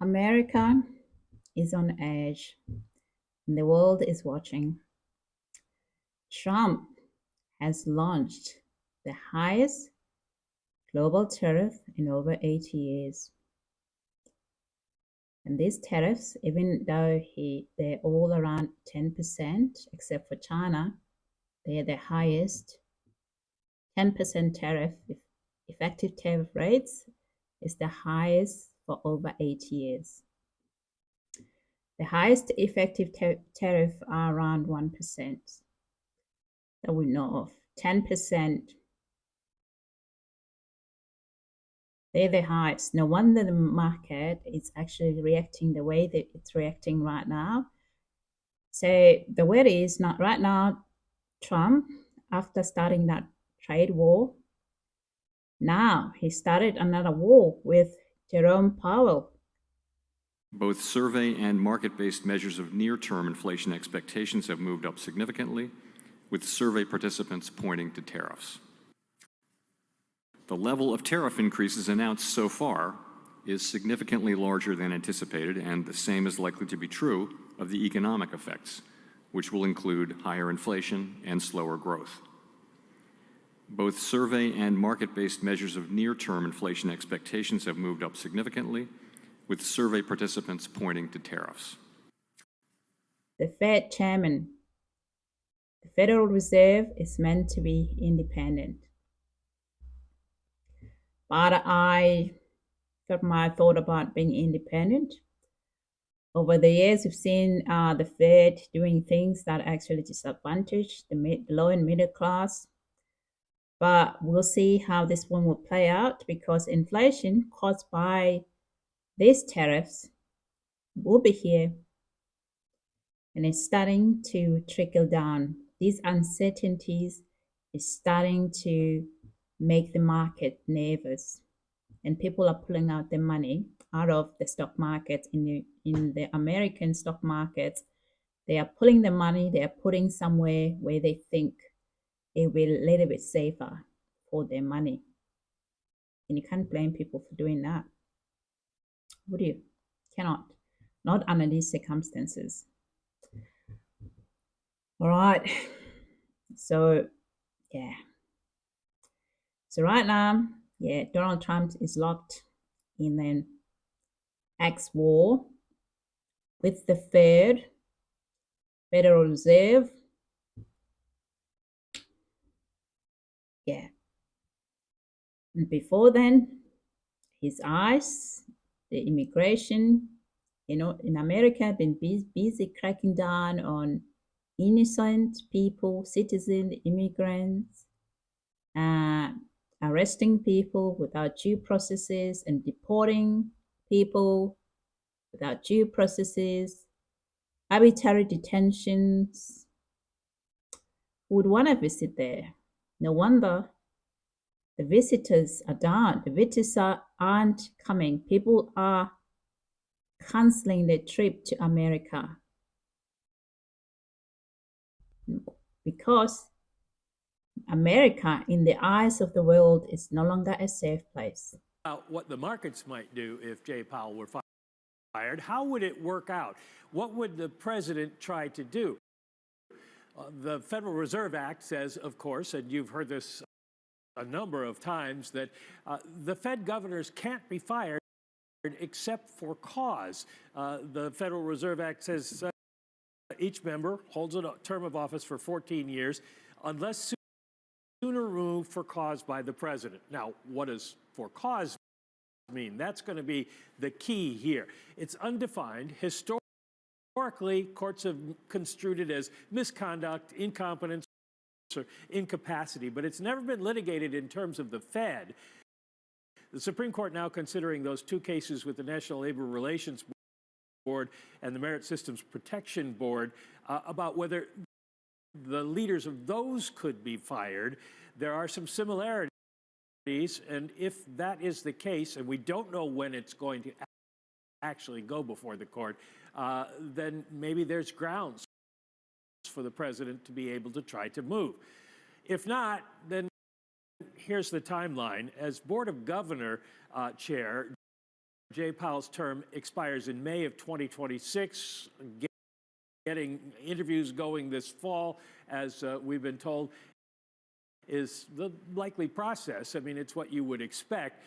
America is on edge and the world is watching. Trump has launched the highest global tariff in over 80 years. And these tariffs, even though they're all around 10%, except for China, they're the highest. 10% tariff, effective tariff rates, is the highest for over 8 years. The highest effective tariff are around 1% that we know of. 10%, they're the highest. No wonder the market is actually reacting the way that it's reacting right now. So the word is not right now, Trump, after starting that trade war, now he started another war with Jerome Powell. Both survey and market-based measures of near-term inflation expectations have moved up significantly, with survey participants pointing to tariffs. The level of tariff increases announced so far is significantly larger than anticipated, and the same is likely to be true of the economic effects, which will include higher inflation and slower growth. Both survey and market-based measures of near-term inflation expectations have moved up significantly, with survey participants pointing to tariffs. The Fed chairman, the Federal Reserve is meant to be independent. But I got my thought about being independent. Over the years, we've seen the Fed doing things that actually disadvantage the low and middle class. But we'll see how this one will play out, because inflation caused by these tariffs will be here. And it's starting to trickle down. These uncertainties is starting to make the market nervous. And people are pulling out their money out of the stock market. In the American stock market, they are pulling the money, they are putting somewhere where they think it will be a little bit safer for their money. And you can't blame people for doing that, would you? Cannot. Not under these circumstances. All right. So, yeah. So right now, yeah, Donald Trump is locked in an X war with the Federal Reserve. Yeah. And before then, his eyes, the immigration, in America have been busy cracking down on innocent people, citizens, immigrants, arresting people without due processes and deporting people without due processes, arbitrary detentions. Who would want to visit there? No wonder the visitors are down. The visitors aren't coming. People are canceling their trip to America because America, in the eyes of the world, is no longer a safe place. What the markets might do if Jay Powell were fired, how would it work out? What would the president try to do? The Federal Reserve Act says, of course, and you've heard this a number of times, that the Fed governors can't be fired except for cause. The Federal Reserve Act says each member holds a term of office for 14 years unless sooner removed for cause by the president. Now, what does for cause mean? That's going to be the key here. It's undefined. Historically, courts have construed it as misconduct, incompetence, or incapacity, but it's never been litigated in terms of the Fed. The Supreme Court now considering those two cases with the National Labor Relations Board and the Merit Systems Protection Board about whether the leaders of those could be fired. There are some similarities, and if that is the case, and we don't know when it's going to actually go before the court, then maybe there's grounds for the president to be able to try to move. If not, then here's the timeline. As Board of Governor chair, Jay Powell's term expires in May of 2026. Getting interviews going this fall, as we've been told, is the likely process. I mean, it's what you would expect.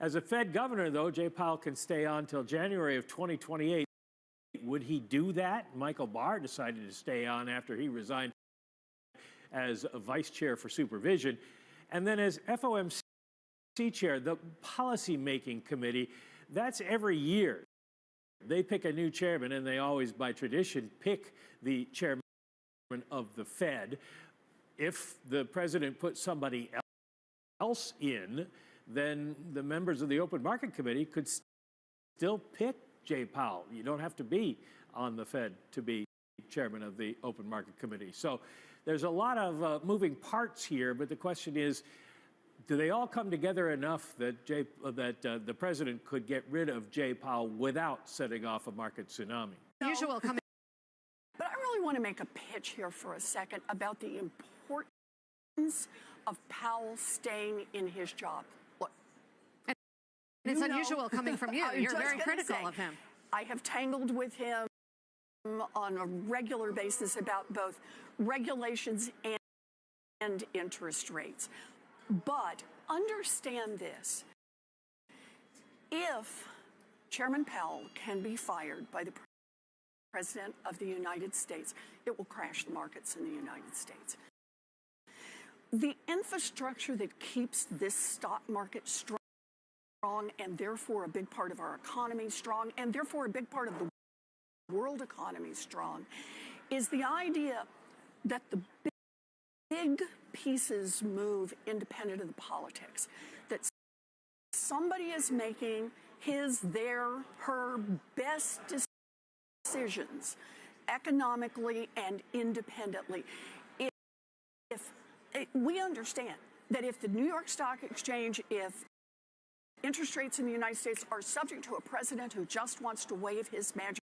As a Fed governor, though, Jay Powell can stay on till January of 2028. Would he do that? Michael Barr decided to stay on after he resigned as a vice chair for supervision. And then as FOMC chair, the policy-making committee, that's every year. They pick a new chairman, and they always, by tradition, pick the chairman of the Fed. If the president puts somebody else in, then the members of the Open Market Committee could still pick Jay Powell. You don't have to be on the Fed to be chairman of the Open Market Committee. So there's a lot of moving parts here, but the question is, do they all come together enough that the president could get rid of Jay Powell without setting off a market tsunami? Usual coming. But I really want to make a pitch here for a second about the importance of Powell staying in his job. Look, and it's unusual coming from you. You're very critical of him. I have tangled with him on a regular basis about both regulations and interest rates. But understand this. If Chairman Powell can be fired by the President of the United States, it will crash the markets in the United States. The infrastructure that keeps this stock market strong, and therefore a big part of our economy strong, and therefore a big part of the world economy strong, is the idea that the big pieces move independent of the politics, that somebody is making his, their, her best decisions economically and independently. If we understand that if the New York Stock Exchange, if interest rates in the United States are subject to a president who just wants to wave his magic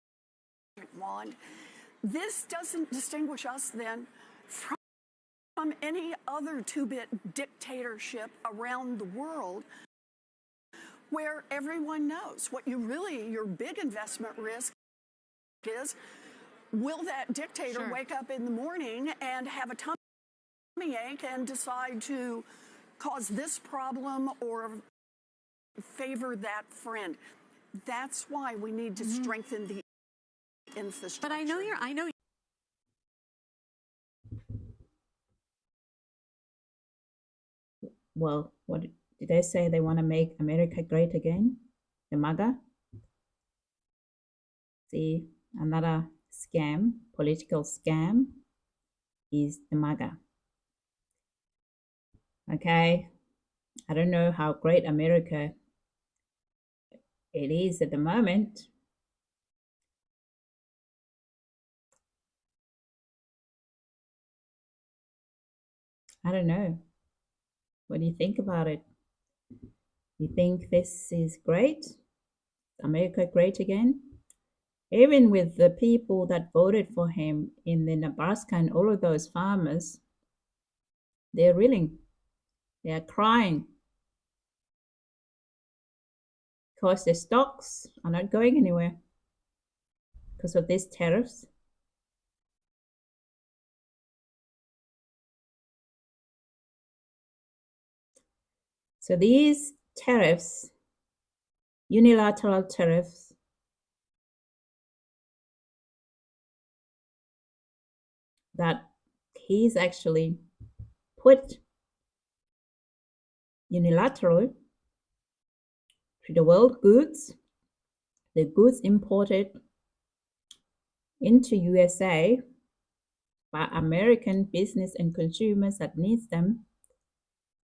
wand, this doesn't distinguish us then from any other two-bit dictatorship around the world, where everyone knows what your big investment risk is. Will that dictator wake up in the morning and have a tummy ache and decide to cause this problem or favor that friend? That's why we need to strengthen the infrastructure. But I know. Well, what did they say? They want to make America great again? The MAGA? See, another scam, political scam, is the MAGA. Okay, I don't know how great America it is at the moment. I don't know. What do you think about it? You think this is great? America great again? Even with the people that voted for him in the Nebraska and all of those farmers, they're reeling. They're crying because their stocks are not going anywhere because of these tariffs. So these tariffs, unilateral tariffs, that he's actually put unilaterally to the world goods, the goods imported into USA by American business and consumers that needs them,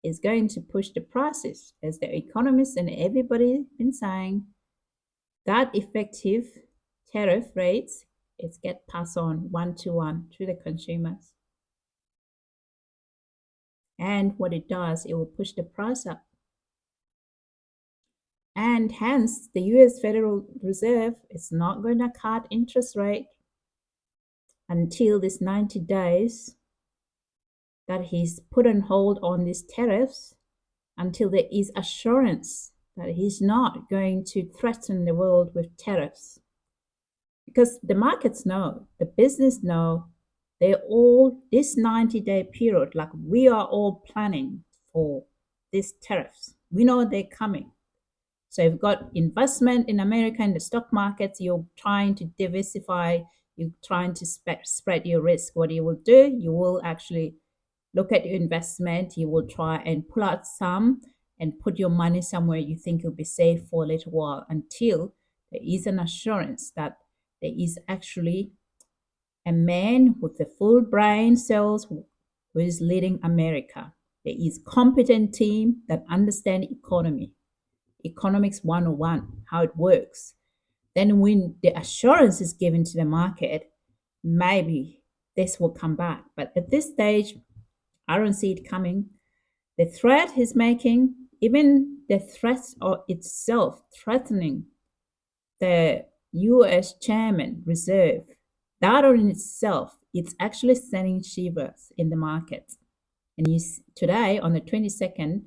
is going to push the prices, as the economists and everybody been saying, that effective tariff rates is get passed on one-to-one to the consumers. And what it does, it will push the price up. And hence, the US Federal Reserve is not going to cut interest rate until this 90 days that he's put on hold on these tariffs, until there is assurance that he's not going to threaten the world with tariffs. Because the markets know, the business know, they're all, this 90-day period, like we are all planning for these tariffs. We know they're coming. So you've got investment in America in the stock markets, you're trying to diversify, you're trying to spread your risk. What you will do, you will actually look at your investment, you will try and pull out some and put your money somewhere you think you'll be safe for a little while until there is an assurance that there is actually a man with the full brain cells who is leading America. There is competent team that understand economy, economics 101, how it works. Then when the assurance is given to the market, maybe this will come back. But at this stage, I don't see it coming. The threat he's making, even the threat of itself, threatening the U.S. Chairman Reserve, that in itself, it's actually sending shivers in the market. And today, on the 22nd,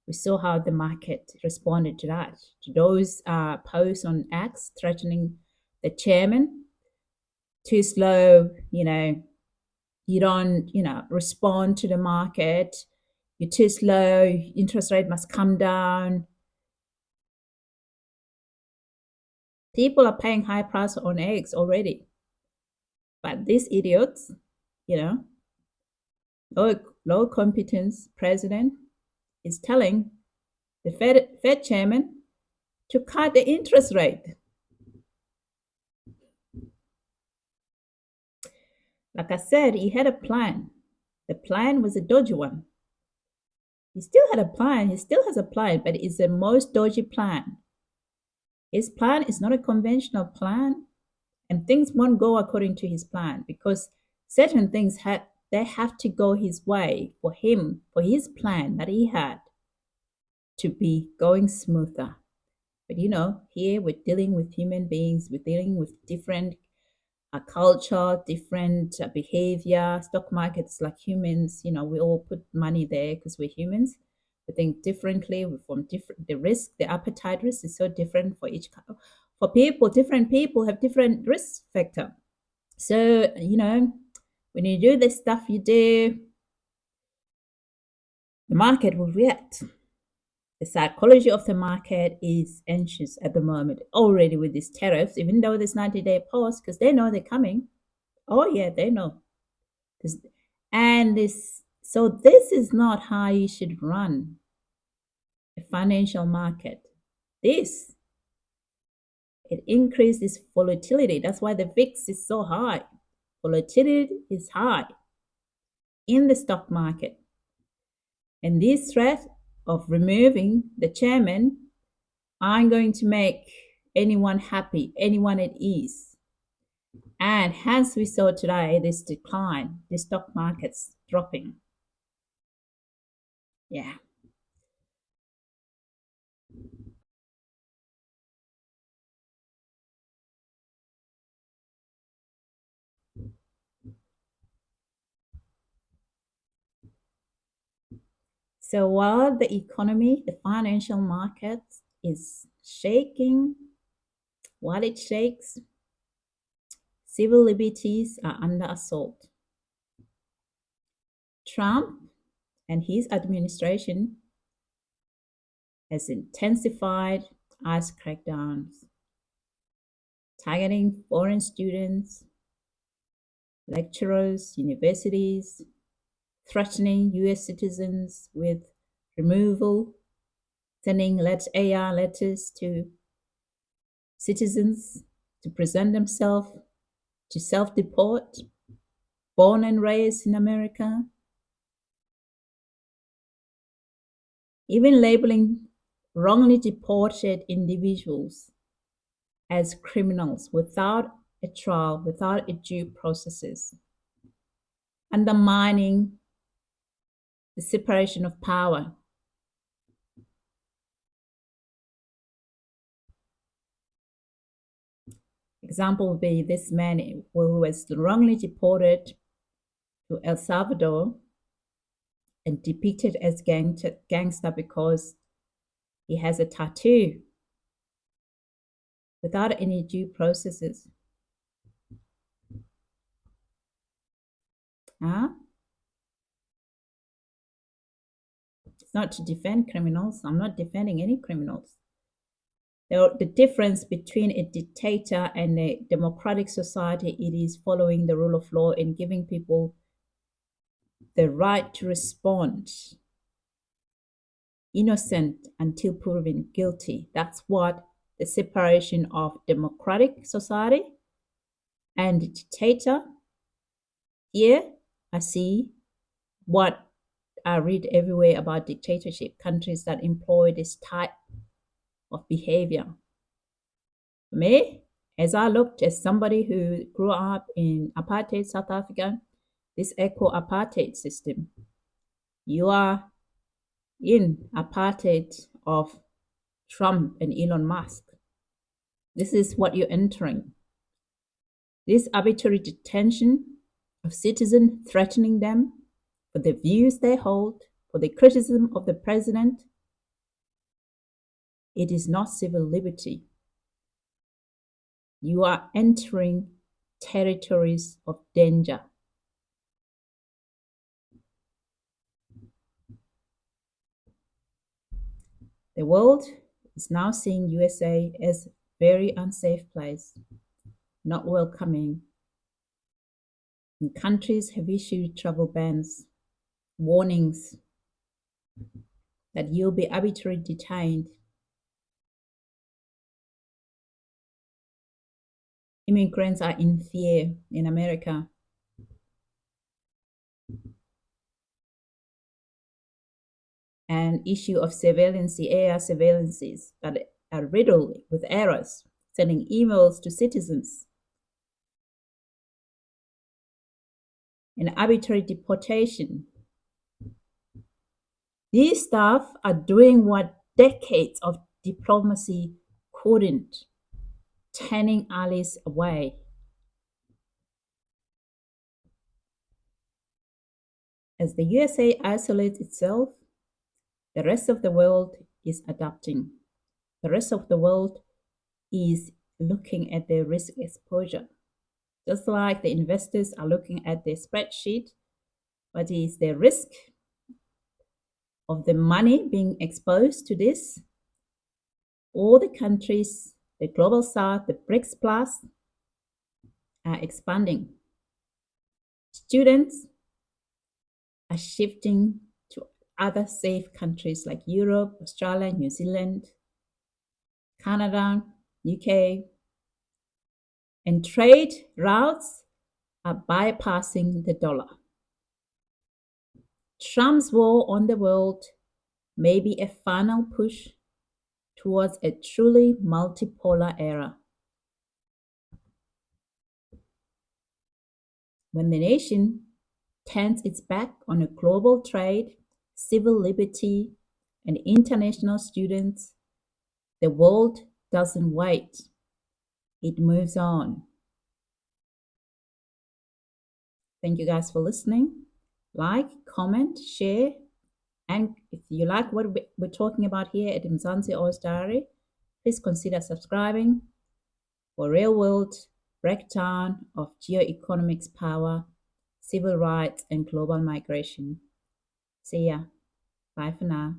we saw how the market responded to that, to those posts on X threatening the chairman. Too slow, you don't, respond to the market. You're too slow. Interest rate must come down. People are paying high price on eggs already. But these idiots, low competence president is telling the Fed chairman to cut the interest rate. Like I said, he had a plan. The plan was a dodgy one. He still had a plan. He still has a plan, but it's the most dodgy plan. His plan is not a conventional plan, and things won't go according to his plan because certain things they have to go his way for him, for his plan that he had to be going smoother. But here we're dealing with human beings, we're dealing with different culture, different behavior. Stock markets like humans, we all put money there because we're humans. We think differently. We form different. The risk, the appetite risk is so different for each. For people, different people have different risk factor. So when you do the stuff you do, the market will react. The psychology of the market is anxious at the moment already with these tariffs, even though there's 90-day pause, because they know they're coming. Oh yeah, they know. So this is not how you should run a financial market. It increases volatility. That's why the VIX is so high. Volatility is high in the stock market. And this threat of removing the chairman aren't going to make anyone happy, anyone at ease. And hence we saw today this decline, the stock market's dropping. Yeah. So while the economy, the financial market is shaking, while it shakes, civil liberties are under assault. Trump and his administration has intensified ICE crackdowns, targeting foreign students, lecturers, universities, threatening U.S. citizens with removal, sending AR letters to citizens to present themselves to self-deport, born and raised in America, even labeling wrongly deported individuals as criminals without a trial, without a due processes, undermining the separation of power. Example would be this man who was wrongly deported to El Salvador and depicted as gangster because He has a tattoo without any due processes. Huh? It's not to defend criminals. I'm not defending any criminals. The difference between a dictator and a democratic society, it is following the rule of law and giving people the right to respond innocent until proven guilty. That's what the separation of democratic society and dictator. Here I see what I read everywhere about dictatorship, countries that employ this type of behavior. For me, as I looked as somebody who grew up in apartheid South Africa, this eco-apartheid system, you are in apartheid of Trump and Elon Musk. This is what you're entering. This arbitrary detention of citizens, threatening them for the views they hold, for the criticism of the president, it is not civil liberty. You are entering territories of danger. The world is now seeing USA as a very unsafe place, not welcoming. And countries have issued travel bans, warnings that you'll be arbitrarily detained. Immigrants are in fear in America. An issue of surveillance, air surveillances that are riddled with errors, sending emails to citizens. And arbitrary deportation. These staff are doing what decades of diplomacy couldn't, turning allies away. As the USA isolates itself, the rest of the world is adapting. The rest of the world is looking at their risk exposure. Just like the investors are looking at their spreadsheet, what is the risk of the money being exposed to this? All the countries, the global south, the BRICS plus, are expanding. Students are shifting to other safe countries like Europe, Australia, New Zealand, Canada, UK, and trade routes are bypassing the dollar. Trump's war on the world may be a final push towards a truly multipolar era. When the nation turns its back on a global trade, civil liberty, and international students, the world doesn't wait. It moves on. Thank you guys for listening. Like, comment, share, and if you like what we're talking about here at MzansiOz Diary, please consider subscribing for real-world breakdown of geoeconomics power, civil rights, and global migration. See ya. Bye for now.